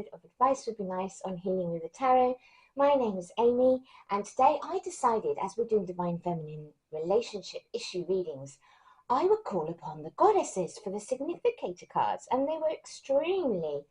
episode of Advice Would Be Nice on Healing with the Tarot. My name is Amy, and today I decided, as we're doing Divine Feminine relationship issue readings, I would call upon the goddesses for the significator cards, and they were extremely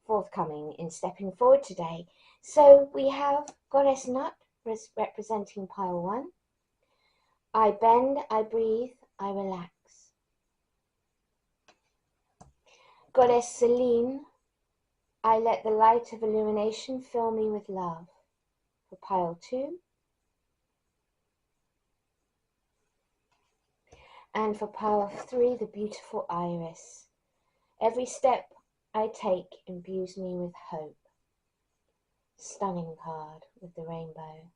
forthcoming in stepping forward today. So we have Goddess Nut representing pile 1. I bend, I breathe, I relax. Goddess Selene, I let the light of illumination fill me with love, for pile 2. And for pile 3, the beautiful Iris. Every step I take imbues me with hope. Stunning card with the rainbow.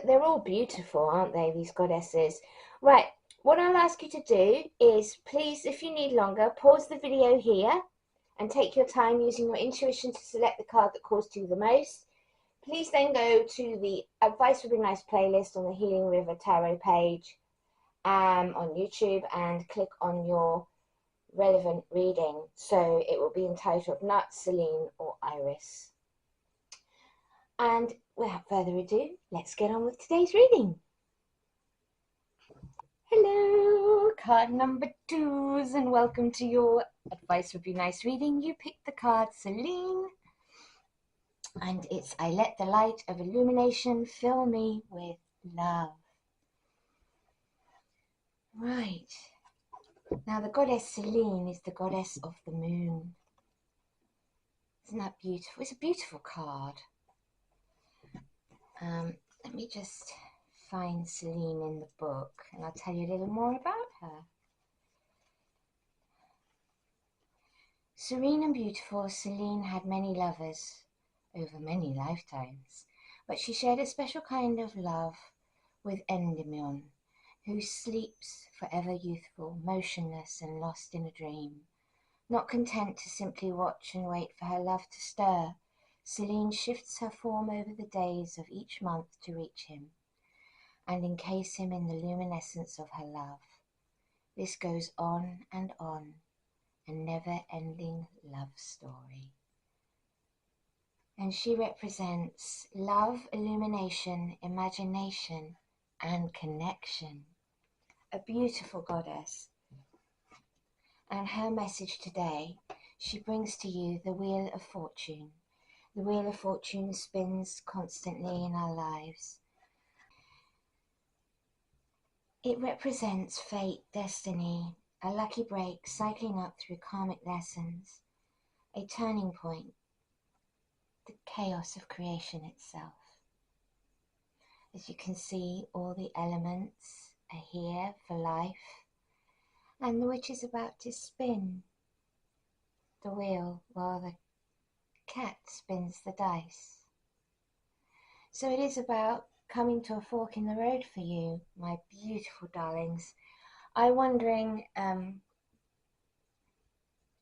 They're all beautiful, aren't they, these goddesses? Right, what I'll ask you to do is, please, if you need longer, pause the video here and take your time using your intuition to select the card that calls to you the most. Please then go to the Advice Would Be Nice playlist on the Healing River Tarot page on YouTube and click on your relevant reading. So it will be entitled Nut, Selene or Iris. And without further ado, let's get on with today's reading. Hello, card number 2s, and welcome to your Advice Would Be Nice reading. You picked the card Selene, and it's I let the light of illumination fill me with love. Right, now the goddess Selene is the goddess of the moon. Isn't that beautiful? It's a beautiful card. Let me just find Selene in the book and I'll tell you a little more about her. Serene and beautiful, Selene had many lovers over many lifetimes, but she shared a special kind of love with Endymion, who sleeps forever youthful, motionless and lost in a dream. Not content to simply watch and wait for her love to stir, Selene shifts her form over the days of each month to reach him and encase him in the luminescence of her love. This goes on, a never-ending love story. And she represents love, illumination, imagination, and connection. A beautiful goddess. And her message today, she brings to you the Wheel of Fortune. The Wheel of Fortune spins constantly in our lives. It represents fate, destiny, a lucky break, cycling up through karmic lessons, a turning point, the chaos of creation itself. As you can see, all the elements are here for life, and the witch is about to spin the wheel while the cat spins the dice. So it is about coming to a fork in the road for you, my beautiful darlings. I'm wondering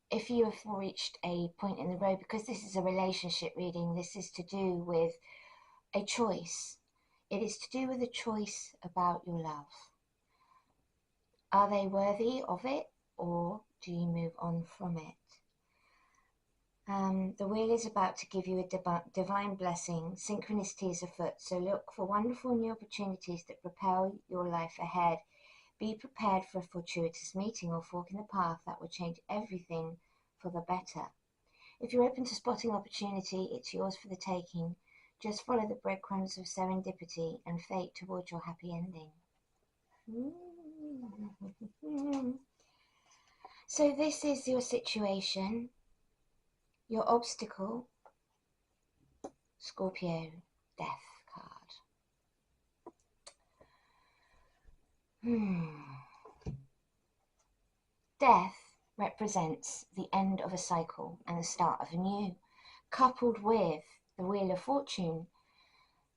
if you have reached a point in the road, because this is a relationship reading. This is to do with a choice. It is to do with a choice about your love. Are they worthy of it, or do you move on from it? The wheel is about to give you a divine blessing. Synchronicity is afoot, so look for wonderful new opportunities that propel your life ahead. Be prepared for a fortuitous meeting or fork in the path that will change everything for the better. If you're open to spotting opportunity, it's yours for the taking. Just follow the breadcrumbs of serendipity and fate towards your happy ending. So this is your situation. Your obstacle, Scorpio, death card. Death represents the end of a cycle and the start of a new. Coupled with the Wheel of Fortune,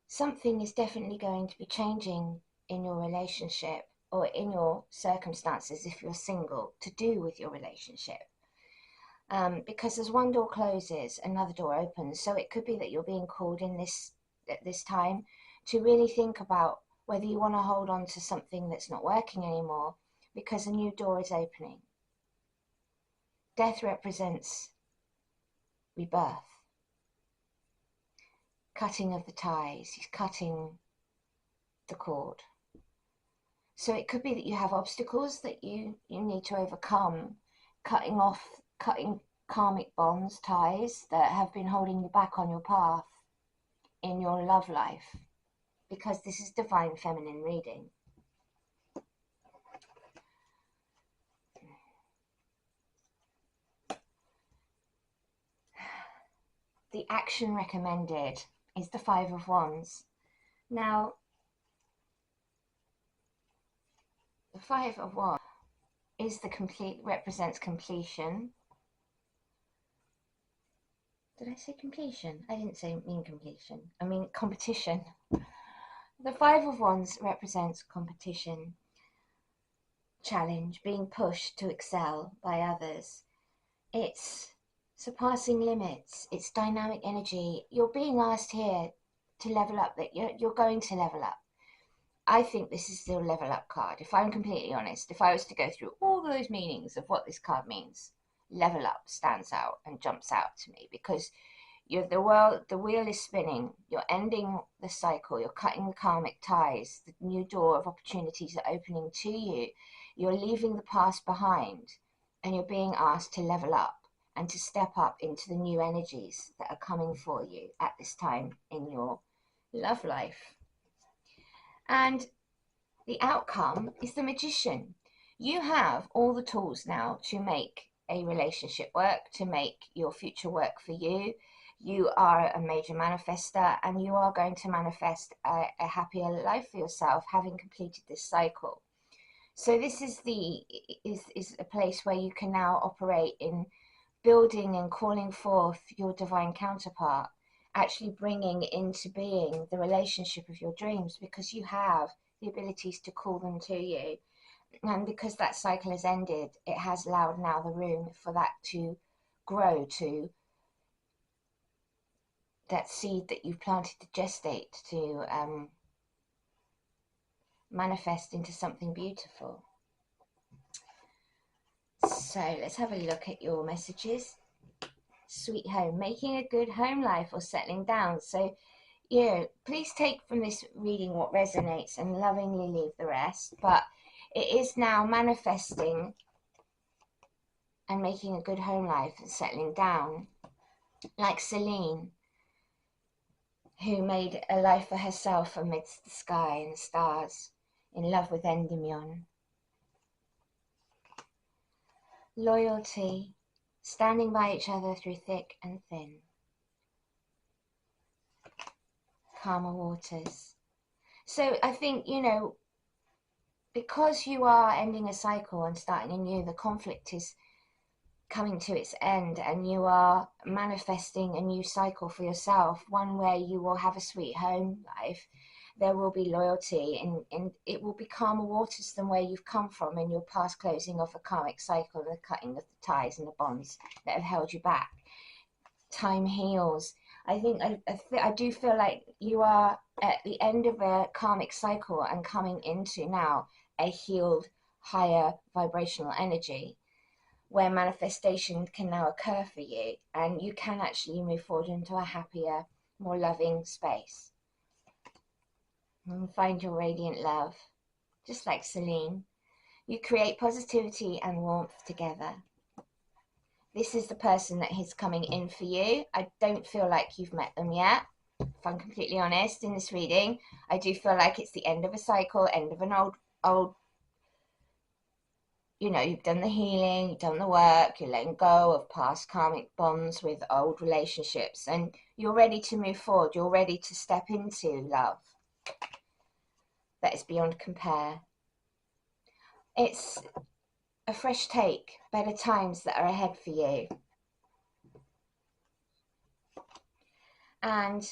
something is definitely going to be changing in your relationship or in your circumstances if you're single, to do with your relationship. Because as one door closes, another door opens. So it could be that you're being called in at this time to really think about whether you want to hold on to something that's not working anymore, because a new door is opening. Death represents rebirth. Cutting of the ties, he's cutting the cord. So it could be that you have obstacles that you need to overcome, cutting karmic bonds, ties that have been holding you back on your path in your love life, because this is divine feminine reading. The action recommended is the Five of Wands. Now, the Five of Wands is represents completion. Did I say completion? I didn't mean completion. I mean competition. The Five of Wands represents competition, challenge, being pushed to excel by others. It's surpassing limits. It's dynamic energy. You're being asked here to level up, that you're going to level up. I think this is the level up card. If I'm completely honest, if I was to go through all those meanings of what this card means, level up stands out and jumps out to me, because the wheel is spinning. You're ending the cycle. You're cutting the karmic ties. The new door of opportunities are opening to you. You're leaving the past behind, and you're being asked to level up and to step up into the new energies that are coming for you at this time in your love life. And the outcome is the Magician. You have all the tools now to make a relationship work, to make your future work for you. You are a major manifester, and you are going to manifest a happier life for yourself, having completed this cycle. So this is a place where you can now operate in building and calling forth your divine counterpart, actually bringing into being the relationship of your dreams, because you have the abilities to call them to you. And because that cycle has ended, it has allowed now the room for that to grow, to that seed that you've planted to gestate, to manifest into something beautiful. So let's have a look at your messages. Sweet home, making a good home life or settling down. So, please take from this reading what resonates and lovingly leave the rest. But it is now manifesting and making a good home life and settling down, like Selene, who made a life for herself amidst the sky and the stars, in love with Endymion. Loyalty, standing by each other through thick and thin. Calmer waters. So I think, because you are ending a cycle and starting anew, the conflict is coming to its end, and you are manifesting a new cycle for yourself, one where you will have a sweet home life. There will be loyalty, and it will be calmer waters than where you've come from in your past closing of a karmic cycle, the cutting of the ties and the bonds that have held you back. Time heals. I think I do feel like you are at the end of a karmic cycle and coming into now a healed, higher vibrational energy, where manifestation can now occur for you, and you can actually move forward into a happier, more loving space. And find your radiant love. Just like Selene, you create positivity and warmth together. This is the person that is coming in for you. I don't feel like you've met them yet. If I'm completely honest, in this reading, I do feel like it's the end of a cycle, end of an old, you've done the healing, you've done the work, you're letting go of past karmic bonds with old relationships, and you're ready to move forward. You're ready to step into love that is beyond compare. It's a fresh take, better times that are ahead for you. And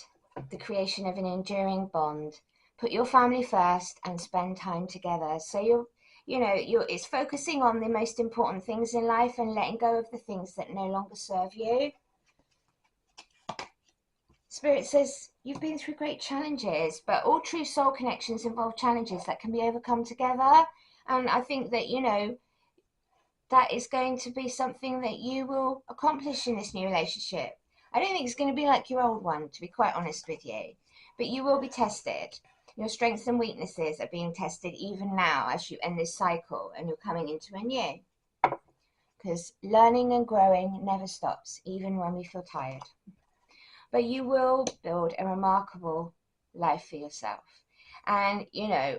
the creation of an enduring bond. Put your family first and spend time together. So it's focusing on the most important things in life and letting go of the things that no longer serve you. Spirit says you've been through great challenges, but all true soul connections involve challenges that can be overcome together. And I think that, that is going to be something that you will accomplish in this new relationship. I don't think it's going to be like your old one, to be quite honest with you. But you will be tested. Your strengths and weaknesses are being tested even now as you end this cycle and you're coming into a new. Because learning and growing never stops, even when we feel tired. But you will build a remarkable life for yourself. And, you know,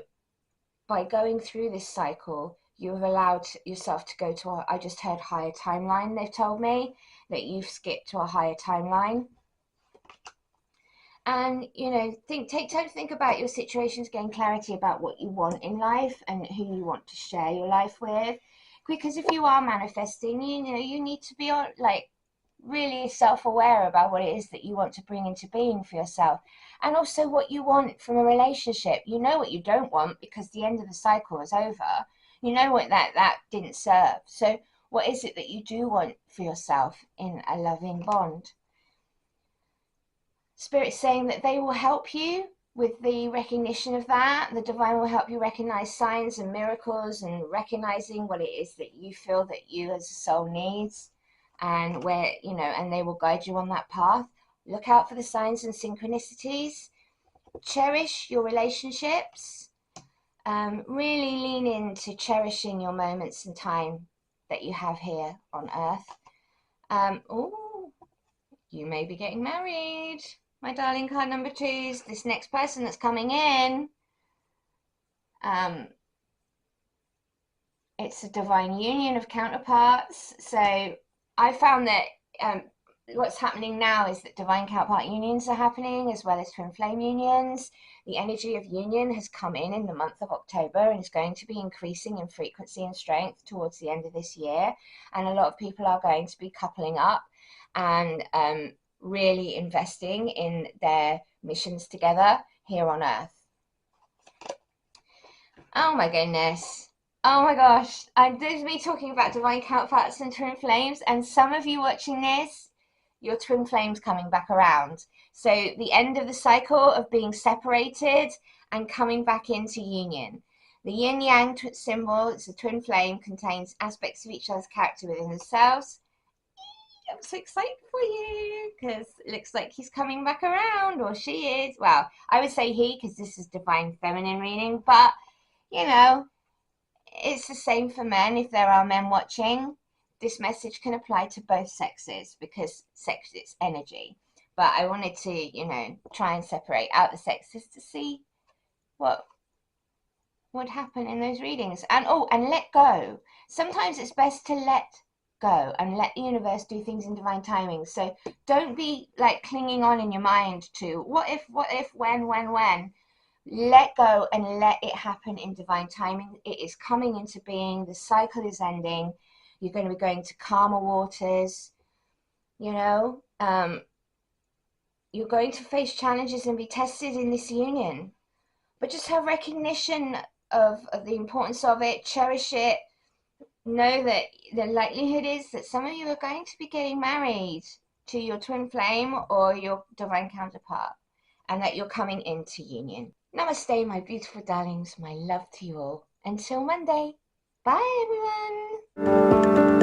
by going through this cycle, you have allowed yourself to go to I just heard higher timeline. They've told me that you've skipped to a higher timeline. And, you know, take time to think about your situations, gain clarity about what you want in life and who you want to share your life with. Because if you are manifesting, you know, you need to be like really self-aware about what it is that you want to bring into being for yourself, and also what you want from a relationship. You know what you don't want because the end of the cycle is over. You know what that didn't serve. So what is it that you do want for yourself in a loving bond? Spirit's saying that they will help you with the recognition of that. The divine will help you recognize signs and miracles and recognizing what it is that you feel that you as a soul needs, and where, you know, and they will guide you on that path. Look out for the signs and synchronicities. Cherish your relationships. Really lean into cherishing your moments and time that you have here on earth. You may be getting married, my darling card number 2s. This next person that's coming in, it's a divine union of counterparts. So I found that what's happening now is that divine counterpart unions are happening as well as twin flame unions. The energy of union has come in the month of October and is going to be increasing in frequency and strength towards the end of this year. And a lot of people are going to be coupling up and really investing in their missions together here on earth. Oh my goodness. Oh my gosh. There's me talking about divine counterparts and twin flames, and some of you watching this, your twin flames coming back around. So the end of the cycle of being separated and coming back into union. The yin yang symbol, it's a twin flame, contains aspects of each other's character within themselves. I'm so excited for you because it looks like he's coming back around, or she is. Well, I would say he because this is divine feminine reading, but you know, it's the same for men. If there are men watching, this message can apply to both sexes because sex is energy. But I wanted to, you know, try and separate out the sexes to see what would happen in those readings. And and let go. Sometimes it's best to let go and let the universe do things in divine timing. So don't be like clinging on in your mind to what if, when. Let go and let it happen in divine timing. It is coming into being. The cycle is ending. You're going to be going to calmer waters. You know, you're going to face challenges and be tested in this union, but just have recognition of the importance of it. Cherish it. Know that the likelihood is that some of you are going to be getting married to your twin flame or your divine counterpart, and that you're coming into union. Namaste, my beautiful darlings. My love to you all. Until Monday. Bye, everyone.